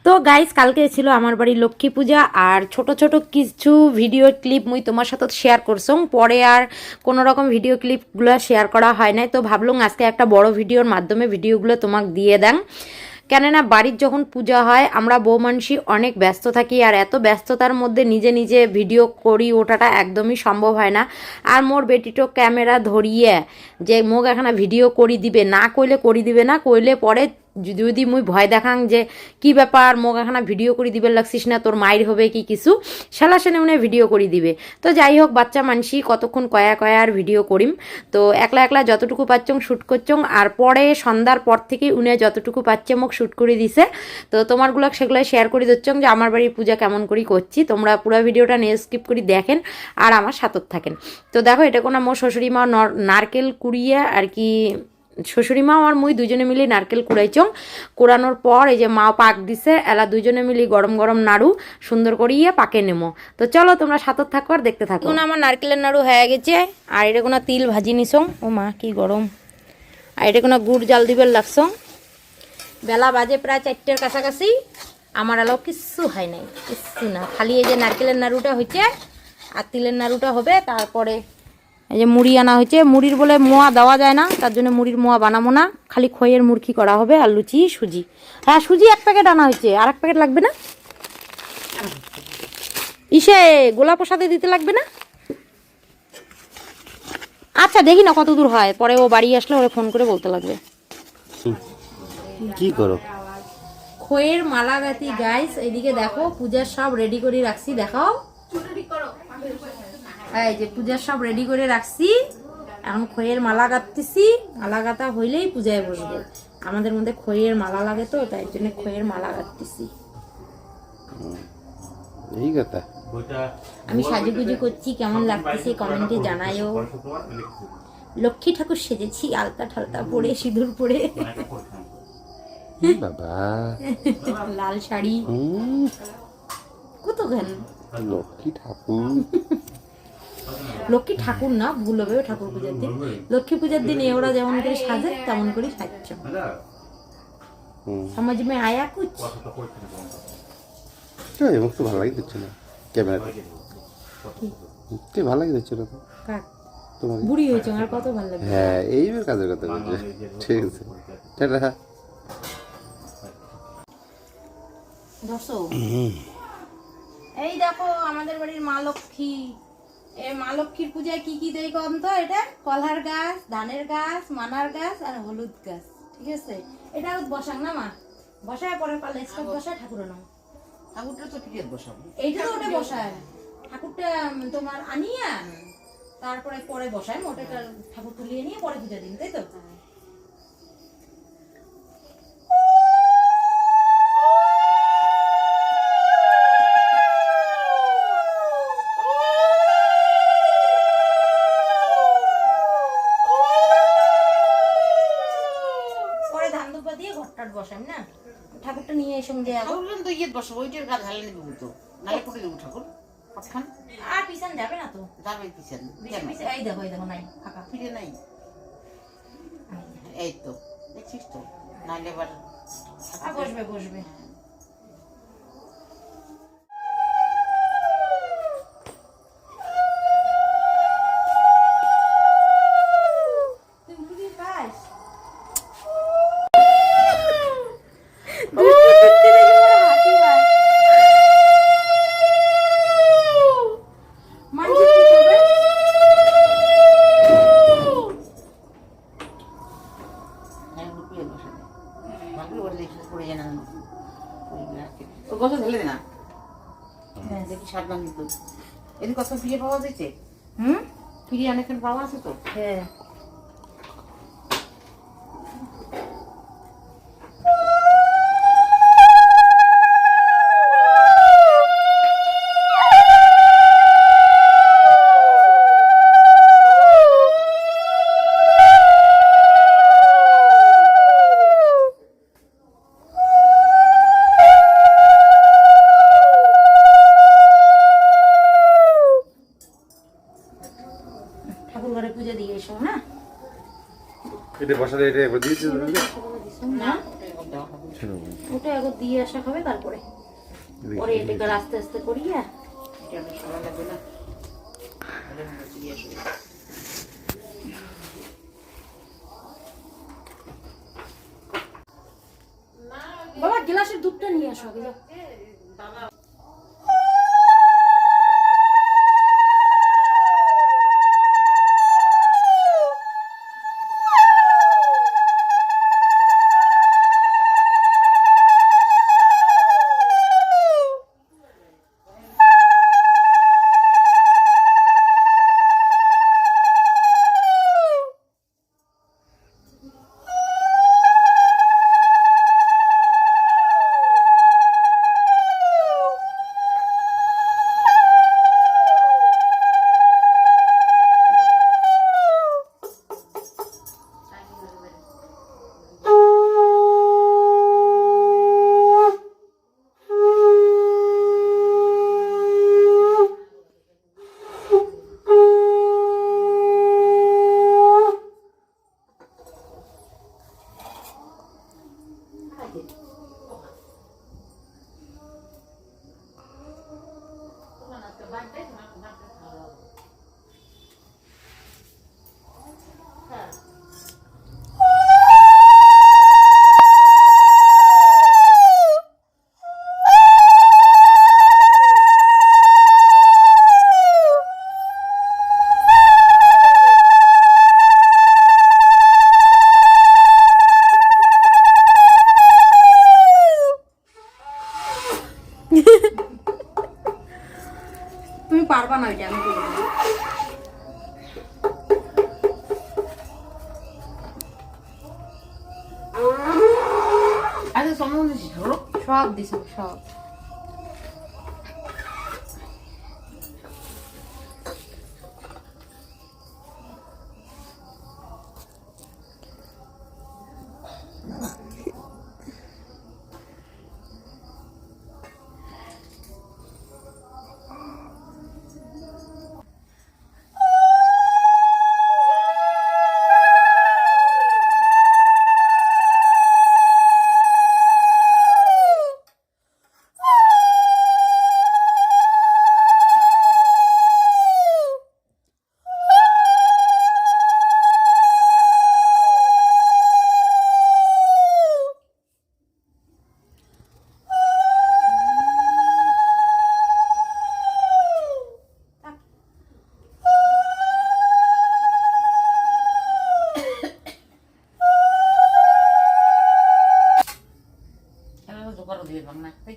তো গাইস কালকে ছিল আমার বাড়ি লক্ষ্মী পূজা আর ছোট ছোট কিছু ভিডিও ক্লিপ মুই তোমার সাথে শেয়ার করছং পরে আর কোনো রকম ভিডিও ক্লিপগুলো শেয়ার করা হয় নাই তো ভাবলুম আজকে একটা বড় ভিডিওর মাধ্যমে ভিডিওগুলো তোমাকে দিয়ে দেন কেননা বাড়ির যখন পূজা হয় আমরা বউ মানসি অনেক ব্যস্ত থাকি আর এত ব্যস্ততার মধ্যে নিজে নিজে ভিডিও করি ওঠাটা একদমই সম্ভব হয় না আর মোর বেটিটো ক্যামেরা ধরিয়ে যে মোক এখানে ভিডিও করি দিবে না করি দিবে না কইলে পরে যদি মুই ভয় দেখাং যে কি ব্যাপার মোক এখানে ভিডিও করে দিবে লাগছিস না তোর মায়ের হবে কি কিছু শালা সেনে মনে ভিডিও করে দিবে তো যাই হোক বাচ্চা মানসি কতক্ষণ কয়া আর ভিডিও করিম তো একলা একলা যতটুকু পাচ্ছং শ্যুট করছং আর পরে সন্ধ্যার পর থেকে উনি যতটুকু পাচ্ছে মোক শ্যুট করে দিছে তো তোমারগুলো সেগুলো শেয়ার করে দিচ্ছং যে আমার বাড়ির পূজা কেমন করে করছি তোমরা পুরো ভিডিওটা নিয়ে স্কিপ করে দেখেন আর আমার সাথে থাকেন তো দেখো এটা কোনো মোর শাশুড়ি মা নারকেল কুড়িয়ে আর কি শ্বশুরি মা আর মুই দুজনে মিলে নারকেল কুড়াইছং কুড়ানোর পর এই যে মা পাক দিছে এলা দুজনে মিলে গরম গরম নাড়ু সুন্দর করিয়ে পাকে নেমো তো চলো তোমরা সাথে থাকো আর দেখতে থাকো এখন আমার নারকেলের নাড়ু হয়ে গেছে আর এটা কোনো তিল ভাজি নিছং ও মা কি গরম আর এটা কোনো গুড় জাল দিবার লাগছং বেলা বাজে প্রায় 4টার কাছাকাছি আমার আলো কিচ্ছু হয় নাই কিচ্ছু না খালি এই যে নারকেলের নাড়ুটা হয়েছে আর তিলের নাড়ুটা হবে তারপরে এই যে মুড়ি আনা হয়েছে মুড়ির বলে মোয়া দেওয়া যায় না তার জন্য মুড়ির মোয়া বানাবো না খালি খইয়ের মুরকি করা হবে আর লুচি সুজি হ্যাঁ সুজি 1 প্যাকেট আনা হয়েছে আর 1 প্যাকেট লাগবে না ইসে গোলা প্রসাদে দিতে লাগবে না আচ্ছা দেখি না কত দূর হয় পরে ও বাড়ি আসলে ওরে ফোন করে বলতে লাগবে কি করো খইয়ের মালা গাতি গাইস এইদিকে দেখো পূজার সব রেডি করে রাখছি দেখাও এই যে পূজার সব রেডি করে রাখছি এখন খইয়ের মালা গাঁথতেছি মালা গাঁথা হইলেই পূজায় বসবো আমাদের মধ্যে খইয়ের মালা লাগে তো তাই জন্য খইয়ের মালা গাঁথতেছি এই কথা আমি সাজুগুজু করছি কেমন লাগতেছে কমেন্টে জানাইও লক্ষ্মী ঠাকুর সেজেছি আলতা ঠালতা পরে সিঁদুর পরে বাবা লাল শাড়ি কত গান লক্ষ্মী ঠাকুর লক্ষ্মী ঠাকুর না ভুল হবে ঠাকুর পূজার দিন লক্ষ্মী পূজার দিন ওরা যেমন করে সাজে তেমন করে সাজছ সমাজ মে আয়া কুছ এবং তো ভালো লাগে দিচ্ছিল ক্যামেরাতে কি ভালো লাগে দিচ্ছিল তো তোমাকে বুড়ি হয়েছে আর কত ভালো লাগে হ্যাঁ এইবার কাজের কথা বলছে ঠিক আছে টাটা দর্শক এই দেখো আমাদের বাড়ির মা লক্ষ্মী এই মা লক্ষ্মীর পূজায় কি কি দেয় কম তো এটা কলার গাছ ধানের গাছ মানার গাছ আর হলুদ গাছ ঠিক আছে এটা বসাং না মা বসায় পরে পালে স্টপ বসায় ঠাকুর নাও ঠাকুরটা তো ঠিক বসাবো এইটা তো ওটা বসায় ঠাকুরটা তোমার আনিয়া তারপরে পরে বসায় মোটাটা ঠাকুর তুলিয়ে নিয়ে পরে পূজা দিন তাই তো ঠাকুরটা নিয়ে সঙ্গে ঠাকুর তো ইয়ে বসাবো ওইটার গা ঢালে দেবো তো নালে করে দেবো ঠাকুর কতক্ষণ আর পিছন যাবে না তো যাবে পিছন এই দেখো নাই ফাঁকা ফিরে নাই এই তো দেখছিস তো নাহলে এবার বসবে সাবধান কিন্তু এদিকে কত ফিরে পাওয়া যাচ্ছে ফিরে অনেকক্ষণ পাওয়া আছে তো হ্যাঁ পূজা দিয়ে এসো না এটা বসালে এটা একবার দিয়েছি না ছেড়ে দেবো। ওটা একবার দিয়ে আসা হবে, তারপরে পরে এটাকে আস্তে আস্তে করিয়ে এটা বেশ ভালো লাগবে না, তাহলে মনে হচ্ছে দিয়ে আসবে। বাবা গ্লাসের দুধটা নিয়ে আসো আগে, যাও। তুমি পারবা না ওইটা, আমি করবো না। আচ্ছা সময় দিচ্ছি, ধরো সব দিছি, সব। জোগাড় দিয়ে দিলাম না, তাই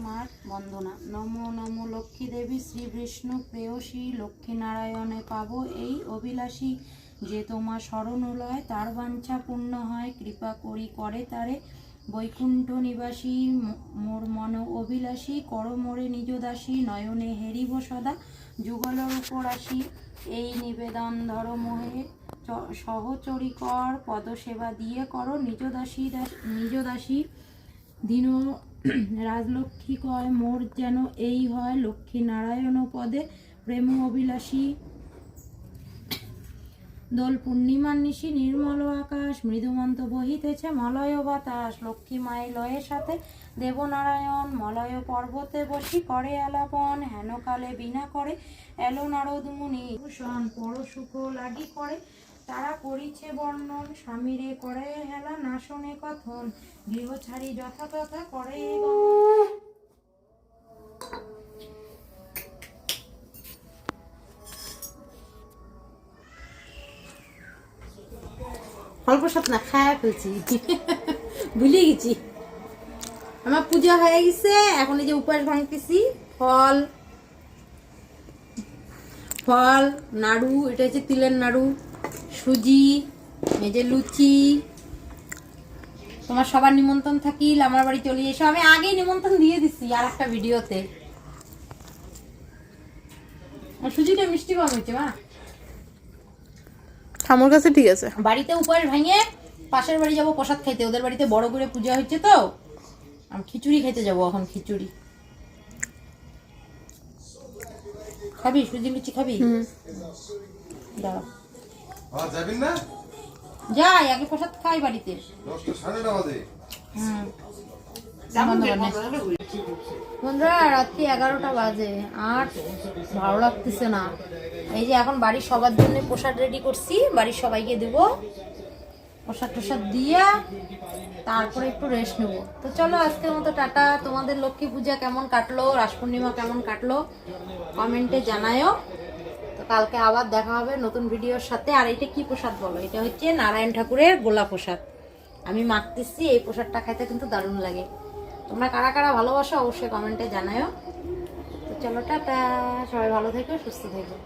মার বন্দনা। নমো নমো লক্ষ্মী দেবী শ্রী বিষ্ণু প্রেয়সী লক্ষ্মীনারায়ণে পাবো এই অভিলাষী, যে তোমার শরণ লয় তার বাঞ্ছা পূর্ণ হয়, কৃপা করি করে তারে বৈকুণ্ঠ নিবাসী, মোর মন অভিলাষী কর মোরে নিজ দাসী, নয়নে হেরিব সদা যুগলের উপর আসি, এই নিবেদন ধর মোহে সহচরী কর, পদসেবা দিয়ে করো নিজ দাসী দীন রাজলক্ষ্মী কয় মোর যেন এই হয়, লক্ষ্মী নারায়ণ পদে প্রেম অভিলাষী, দোল পূর্ণিমার নিশি নির্মল আকাশ, মৃদুমন্ত বহিতেছে মলয় বাতাস, লক্ষ্মী মায়ের লয়ের সাথে দেবনারায়ণ মলয় পর্বতে বসি করে আলাপন, হেনকালে বিনা করে এলো নারদ মুনি, ভূষণ পর সুখ লাগি করে তারা করিছে বর্ণন, স্বামীরে করে হেলা না শোনে কথন, গৃহ ছাড়ি যথাতথা করে গমন। অল্প সাথে না খায় ফেলছি। ভুলে গেছি। আমার পূজা হয়ে গেছে, এখন এই যে উপাস ভাঙতেছি। ফল ফল নাড়ু, এটা হচ্ছে তিলের নাড়ু, সুজি, এই যে লুচি। তোমার সবার নিমন্ত্রণ থাকিল, আমার বাড়ি চলে এসো। আমি আগেই নিমন্ত্রণ দিয়ে দিছি আর একটা ভিডিওতে। আর সুজিটা মিষ্টি কম হয়েছে মা। ঠামুর কাছে ঠিক আছে। বাড়িতে উপাস ভাঙে পাশের বাড়ি যাবো প্রসাদ খাইতে, ওদের বাড়িতে বড় করে পূজা হচ্ছে তো। আমি খিচুড়ি খাইতে যাবো এখন, খিচুড়ি খাবি? সুজি লুচি খাবি? দাঁড়া যাই আগে প্রসাদ খাই বাড়িতে। বন্ধুরা রাত্রি 11টা বাজে আর ভালো লাগতেছে না। এই যে এখন বাড়ির সবার জন্য প্রসাদ রেডি করছি, বাড়ির সবাইকে দেবো। প্রসাদ টসাদ দিয়া তারপরে একটু রেস্ট নেব। তো চলো আজকের মতো টাটা। তোমাদের লক্ষ্মী পূজা কেমন কাটলো, রাস পূর্ণিমা কেমন কাটলো কমেন্টে জানায়ও। তো কালকে আবার দেখা হবে নতুন ভিডিওর সাথে। আর এটা কি প্রসাদ বলো? এটা হচ্ছে নারায়ণ ঠাকুরের গোলা প্রসাদ। আমি মাখতেছি, এই প্রসাদটা খাইতে কিন্তু দারুণ লাগে। তোমরা কারা কারা ভালোবাসো অবশ্যই কমেন্টে জানায়ও। তো চলো টাটা, সবাই ভালো থেকো, সুস্থ থেকো।